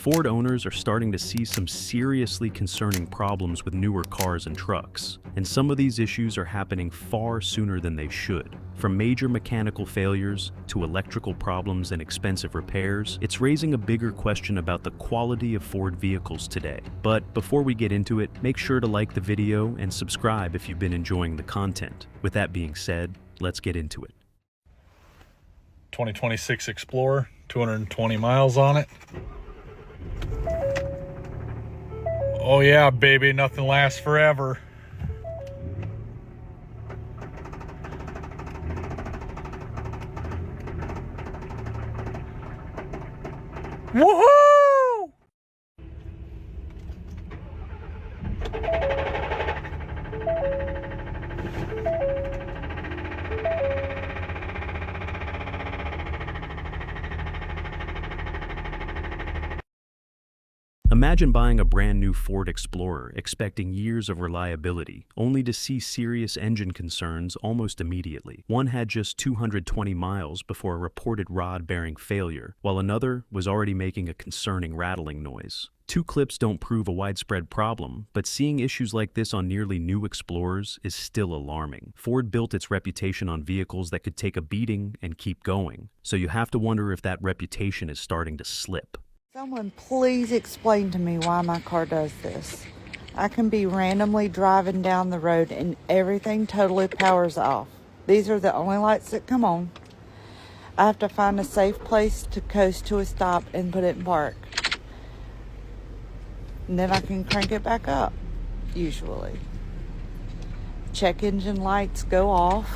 Ford owners are starting to see some seriously concerning problems with newer cars and trucks, and some of these issues are happening far sooner than they should. From major mechanical failures to electrical problems and expensive repairs, it's raising a bigger question about the quality of Ford vehicles today. But before we get into it, make sure to like the video and subscribe if you've been enjoying the content. With that being said, let's get into it. 2026 Explorer, 220 miles on it. Oh yeah, baby, nothing lasts forever. Woohoo! Imagine buying a brand new Ford Explorer expecting years of reliability, only to see serious engine concerns almost immediately. One had just 220 miles before a reported rod-bearing failure, while another was already making a concerning rattling noise. Two clips don't prove a widespread problem, but seeing issues like this on nearly new Explorers is still alarming. Ford built its reputation on vehicles that could take a beating and keep going, so you have to wonder if that reputation is starting to slip. Someone please explain to me why my car does this. I can be randomly driving down the road and everything totally powers off. These are the only lights that come on. I have to find a safe place to coast to a stop and put it in park. And then I can crank it back up, usually. Check engine lights go off.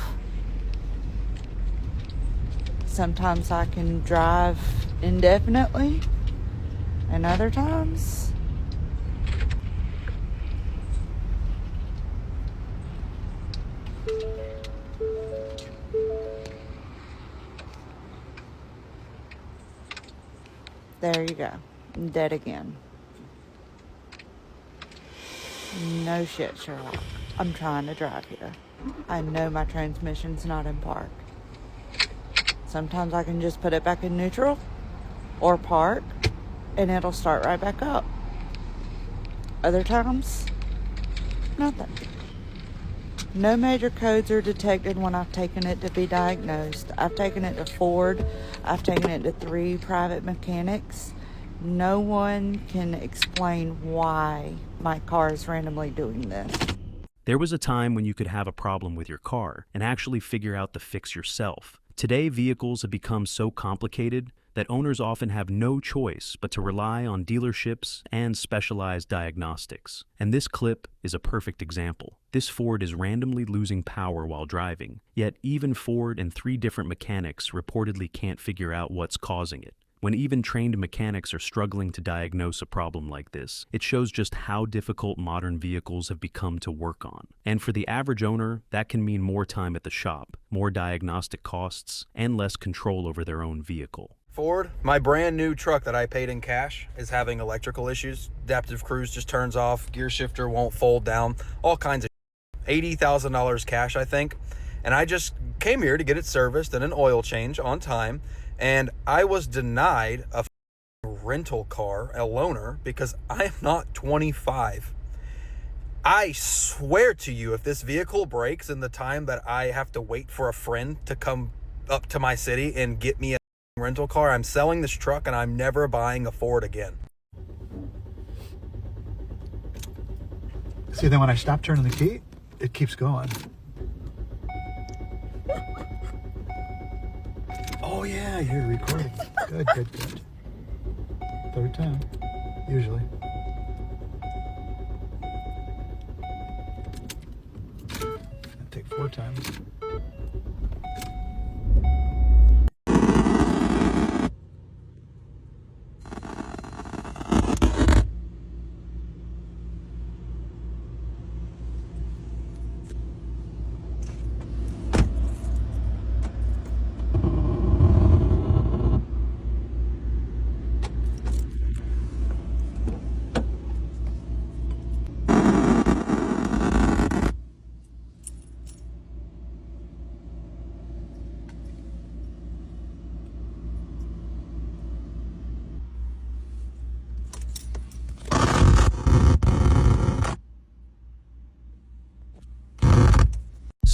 Sometimes I can drive indefinitely. And other times, there you go. I'm dead again. No shit, Sherlock. I'm trying to drive here. I know my transmission's not in park. Sometimes I can just put it back in neutral or park, and it'll start right back up. Other times, nothing. No major codes are detected when I've taken it to be diagnosed. I've taken it to Ford. I've taken it to 3 private mechanics. No one can explain why my car is randomly doing this. There was a time when you could have a problem with your car and actually figure out the fix yourself. Today, vehicles have become so complicated that owners often have no choice but to rely on dealerships and specialized diagnostics. And this clip is a perfect example. This Ford is randomly losing power while driving, yet even Ford and 3 different mechanics reportedly can't figure out what's causing it. When even trained mechanics are struggling to diagnose a problem like this, it shows just how difficult modern vehicles have become to work on. And for the average owner, that can mean more time at the shop, more diagnostic costs, and less control over their own vehicle. Ford, my brand new truck that I paid in cash is having electrical issues. Adaptive cruise just turns off, gear shifter won't fold down, all kinds of $80,000 cash, I think. And I just came here to get it serviced and an oil change on time. And I was denied a rental car, a loaner, because I am not 25. I swear to you, if this vehicle breaks in the time that I have to wait for a friend to come up to my city and get me a rental car, I'm selling this truck and I'm never buying a Ford again. See, then when I stop turning the key, it keeps going. Oh yeah, you're recording. Good, good, good. 3rd time, usually. It'd take 4 times.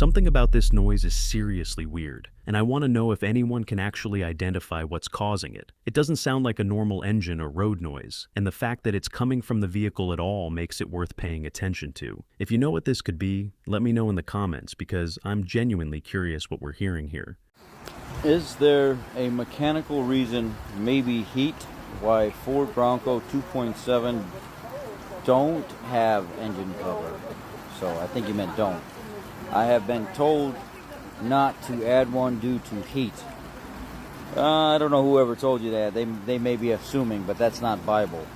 Something about this noise is seriously weird, and I want to know if anyone can actually identify what's causing it. It doesn't sound like a normal engine or road noise, and the fact that it's coming from the vehicle at all makes it worth paying attention to. If you know what this could be, let me know in the comments, because I'm genuinely curious what we're hearing here. Is there a mechanical reason, maybe heat, why Ford Bronco 2.7 don't have engine cover? So I think you meant don't. I have been told not to add one due to heat. I don't know whoever told you that. They may be assuming, but that's not Bible.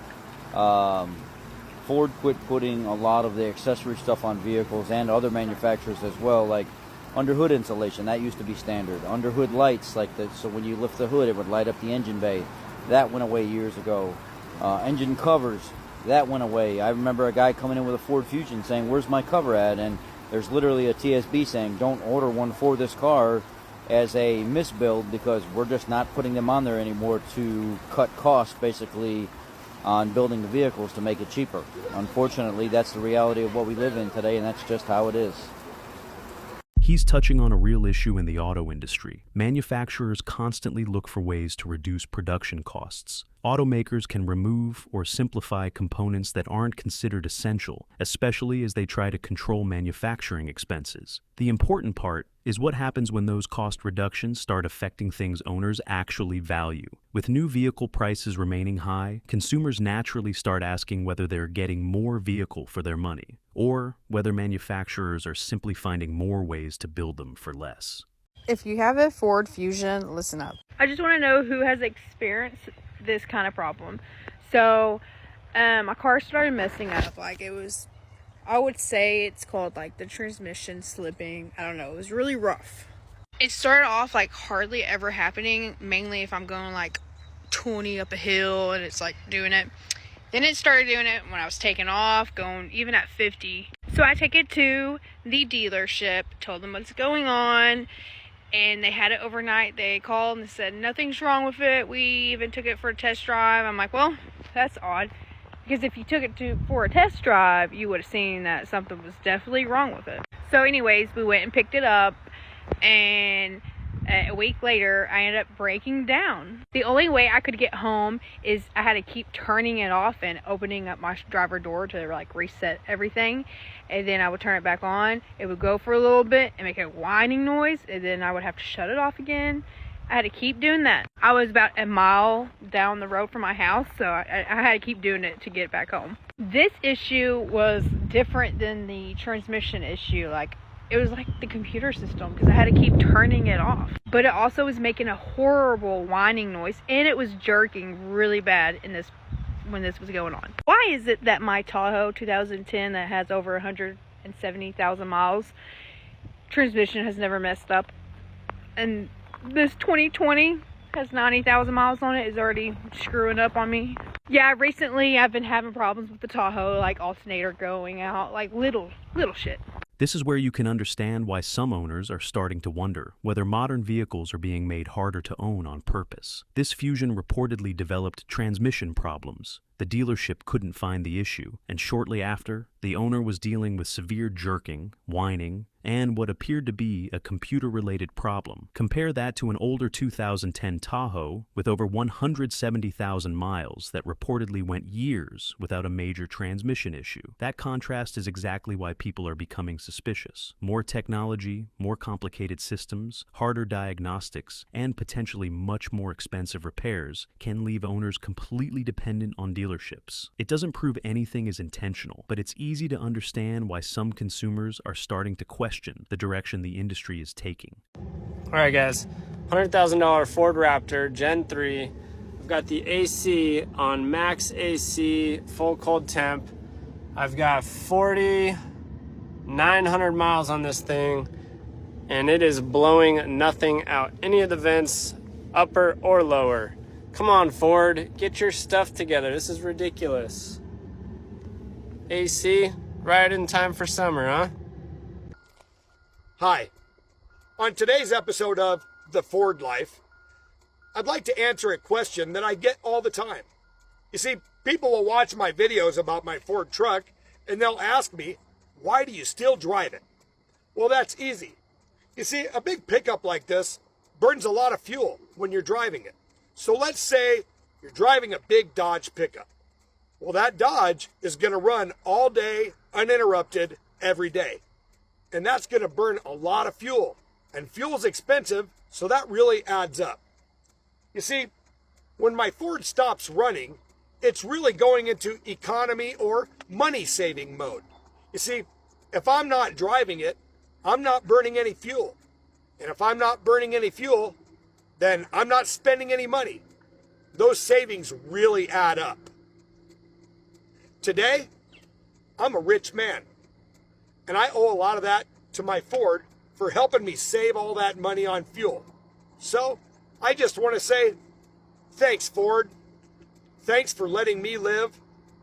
Ford quit putting a lot of the accessory stuff on vehicles, and other manufacturers as well, like underhood insulation. That used to be standard. Underhood lights, so when you lift the hood, it would light up the engine bay. That went away years ago. Engine covers, that went away. I remember a guy coming in with a Ford Fusion saying, "Where's my cover at?" And there's literally a TSB saying, "Don't order one for this car," as a misbuild, because we're just not putting them on there anymore to cut costs basically on building the vehicles to make it cheaper. Unfortunately, that's the reality of what we live in today, and that's just how it is. He's touching on a real issue in the auto industry. Manufacturers constantly look for ways to reduce production costs. Automakers can remove or simplify components that aren't considered essential, especially as they try to control manufacturing expenses. The important part is what happens when those cost reductions start affecting things owners actually value. With new vehicle prices remaining high, consumers naturally start asking whether they're getting more vehicle for their money, or whether manufacturers are simply finding more ways to build them for less. If you have a Ford Fusion, listen up. I just want to know who has experienced this kind of problem. So, my car started messing up. I would say it's called the transmission slipping. I don't know. It was really rough. It started off hardly ever happening, mainly if I'm going 20 up a hill and it's doing it. Then it started doing it when I was taking off, going even at 50. So I take it to the dealership, told them what's going on, and they had it overnight. They called and said nothing's wrong with it. We even took it for a test drive. I'm like, well, that's odd, because if you took it for a test drive, you would have seen that something was definitely wrong with it. So anyways, we went and picked it up, and a week later, I ended up breaking down. The only way I could get home is I had to keep turning it off and opening up my driver door to reset everything. And then I would turn it back on. It would go for a little bit and make a whining noise, and then I would have to shut it off again. I had to keep doing that. I was about a mile down the road from my house, so I had to keep doing it to get back home. This issue was different than the transmission issue. It was the computer system, because I had to keep turning it off. But it also was making a horrible whining noise, and it was jerking really bad when this was going on. Why is it that my Tahoe 2010 that has over 170,000 miles, transmission has never messed up, and this 2020 has 90,000 miles on it, is already screwing up on me? Yeah, recently I've been having problems with the Tahoe, alternator going out, little shit. This is where you can understand why some owners are starting to wonder whether modern vehicles are being made harder to own on purpose. This Fusion reportedly developed transmission problems. The dealership couldn't find the issue, and shortly after, the owner was dealing with severe jerking, whining, and what appeared to be a computer-related problem. Compare that to an older 2010 Tahoe with over 170,000 miles that reportedly went years without a major transmission issue. That contrast is exactly why people are becoming suspicious. More technology, more complicated systems, harder diagnostics, and potentially much more expensive repairs can leave owners completely dependent on dealerships. It doesn't prove anything is intentional, but it's easy to understand why some consumers are starting to question the direction the industry is taking. All right, guys, $100,000 Ford Raptor Gen 3. I've got the AC on max AC, full cold temp. I've got 4,900 miles on this thing, and it is blowing nothing out. Any of the vents, upper or lower. Come on, Ford, get your stuff together. This is ridiculous. AC, right in time for summer, huh? Hi. On today's episode of The Ford Life, I'd like to answer a question that I get all the time. You see, people will watch my videos about my Ford truck and they'll ask me, why do you still drive it? Well, that's easy. You see, a big pickup like this burns a lot of fuel when you're driving it. So let's say you're driving a big Dodge pickup. Well, that Dodge is going to run all day, uninterrupted, every day. And that's going to burn a lot of fuel. And fuel's expensive, so that really adds up. You see, when my Ford stops running, it's really going into economy or money-saving mode. You see, if I'm not driving it, I'm not burning any fuel. And if I'm not burning any fuel, then I'm not spending any money. Those savings really add up. Today, I'm a rich man. And I owe a lot of that to my Ford for helping me save all that money on fuel. So, I just want to say, thanks, Ford. Thanks for letting me live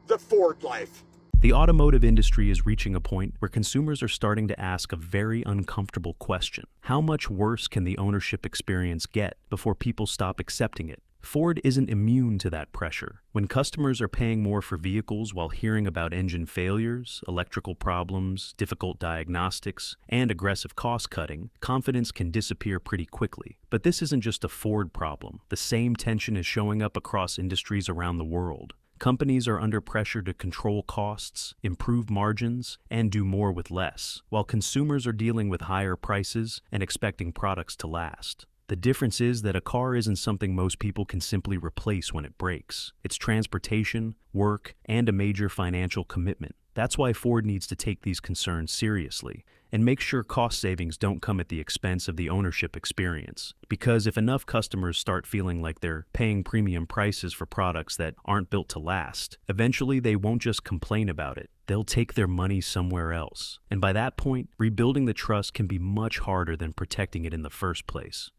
the Ford life. The automotive industry is reaching a point where consumers are starting to ask a very uncomfortable question. How much worse can the ownership experience get before people stop accepting it? Ford isn't immune to that pressure. When customers are paying more for vehicles while hearing about engine failures, electrical problems, difficult diagnostics, and aggressive cost-cutting, confidence can disappear pretty quickly. But this isn't just a Ford problem. The same tension is showing up across industries around the world. Companies are under pressure to control costs, improve margins, and do more with less, while consumers are dealing with higher prices and expecting products to last. The difference is that a car isn't something most people can simply replace when it breaks. It's transportation, work, and a major financial commitment. That's why Ford needs to take these concerns seriously and make sure cost savings don't come at the expense of the ownership experience. Because if enough customers start feeling like they're paying premium prices for products that aren't built to last, eventually they won't just complain about it. They'll take their money somewhere else. And by that point, rebuilding the trust can be much harder than protecting it in the first place.